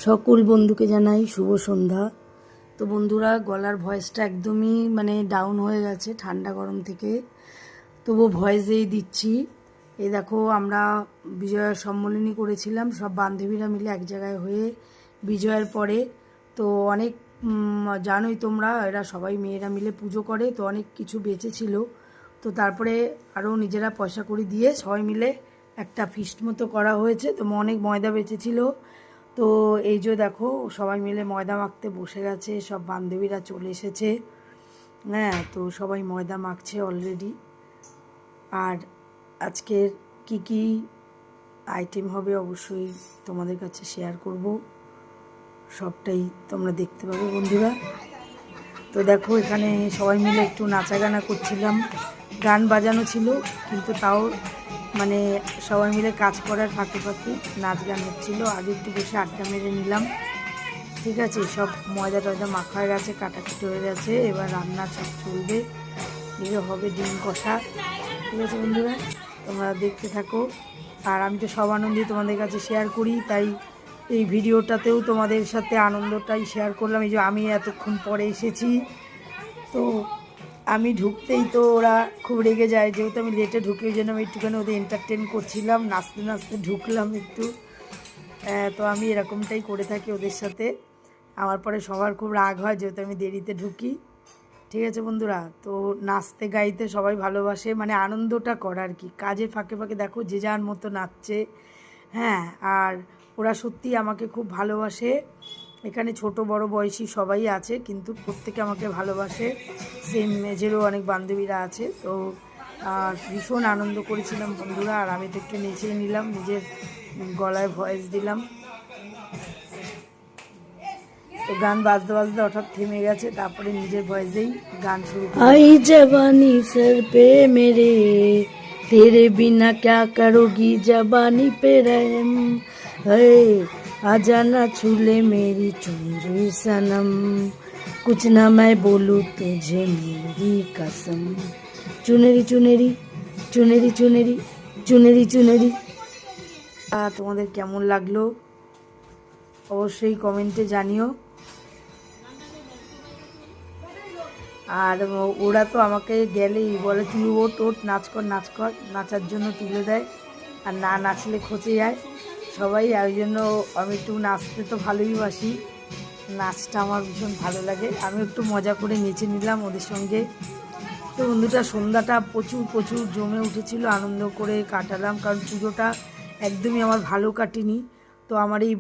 সকল বন্ধুকে জানাই শুভ সন্ধ্যা। তো বন্ধুরা, গলার ভয়েসটা একদমই ডাউন হয়ে গেছে ঠান্ডা গরম থেকে, তবু ভয়েসেই দিচ্ছি। এই দেখো, আমরা বিজয়ার সম্মেলনী করেছিলাম সব বান্ধবীরা মিলে এক জায়গায় হয়ে বিজয়ের পরে। তো অনেক জানোই তোমরা, এরা সবাই মেয়েরা মিলে পুজো করে, তো অনেক কিছু বেঁচেছিল। তো তারপরে আরও নিজেরা পয়সা কড়ি দিয়ে সবাই মিলে একটা ফিস্ট মতো করা হয়েছে। তো অনেক ময়দা বেঁচেছিল। তো এই যে দেখো, সবাই মিলে ময়দা মাখতে বসে গেছে, সব বান্ধবীরা চলে এসেছে। হ্যাঁ, তো সবাই ময়দা মাখছে অলরেডি। আর আজকের কি কি আইটেম হবে অবশ্যই তোমাদের কাছে শেয়ার করব, সবটাই তোমরা দেখতে পাবে বন্ধুরা। তো দেখো, এখানে সবাই মিলে একটু নাচা গানা করছিলাম, গান বাজানো ছিল, কিন্তু তাও সবাই মিলে কাজ করার ফাঁকে ফাঁকে নাচ গান হচ্ছিলো। আগে একটু বসে আড্ডা মেরে নিলাম। ঠিক আছে, সব ময়দা টয়দা মাখা হয়ে গেছে, কাটাকুটি হয়ে গেছে, এবার রান্না সব চলবে। এগুলো হবে ডিম কষা। ঠিক আছে বন্ধুরা, তোমরা দেখতে থাকো। আর আমি তো সব আনন্দই তোমাদের কাছে শেয়ার করি, তাই এই ভিডিওটাতেও তোমাদের সাথে আনন্দটাই শেয়ার করলাম। এই যে আমি এতক্ষণ পরে এসেছি, তো আমি ঢুকতেই তো ওরা খুব রেগে যায়, যেহেতু আমি লেটে ঢুকে, ওই জন্য আমি একটুখানি ওদের এন্টারটেন করছিলাম, নাচতে নাচতে ঢুকলাম একটু। তো আমি এরকমটাই করে থাকি ওদের সাথে। আমার পরে সবার খুব রাগ হয় যেহেতু আমি দেরিতে ঢুকি। ঠিক আছে বন্ধুরা, তো নাচতে গাইতে সবাই ভালোবাসে, আনন্দটা করা আর কি। কাজের ফাঁকে ফাঁকে দেখো যে যার মতো নাচছে। হ্যাঁ, আর ওরা সত্যি আমাকে খুব ভালোবাসে। এখানে ছোট বড় বয়সী সবাই আছে, কিন্তু প্রত্যেকে আমাকে ভালোবাসে। সেম মেজেরও অনেক বান্ধবীরা আছে। তো ভীষণ আনন্দ করেছিলাম বন্ধুরা। আর আমি তো একটু নেচেই নিলাম, নিজের গলায় ভয়েস দিলাম। তো গান বাজতে বাজতে হঠাৎ থেমে গেছে, তারপরে নিজের ভয়েসেই গান শুরু করি। আই জবানি সর পে মেরে, তেরে বিনা ক্যা করোগি জবানি পে রহম, आजा ना छूले मेरी चुनरी सनम, कुछ ना मैं बोलूँ तुझे मेरी कसम, चुनेरी चुनेरी चुनेरी चुनेरी चुनेरी चुनेरी। তোমাদের কেমন লাগলো অবশ্যই কমেন্টে জানিও। আর ওরা তো আমাকে গেলেই বলে তুই ওঠ ওঠ, নাচ কর নাচ কর, নাচার জন্য তুলে দেয়, আর না নাচলে খচে যায় সবাই। ওই জন্য আমি একটু নাচতে তো ভালোই বাসি, নাচটা আমার ভীষণ ভালো লাগে। আমি একটু মজা করে নেচে নিলাম ওদের সঙ্গে। তো বন্ধুটা, সন্ধ্যাটা প্রচুর প্রচুর জমে উঠেছিল, আনন্দ করে কাটালাম, কারণ পুজোটা একদমই আমার ভালো কাটেনি। তো আমার এই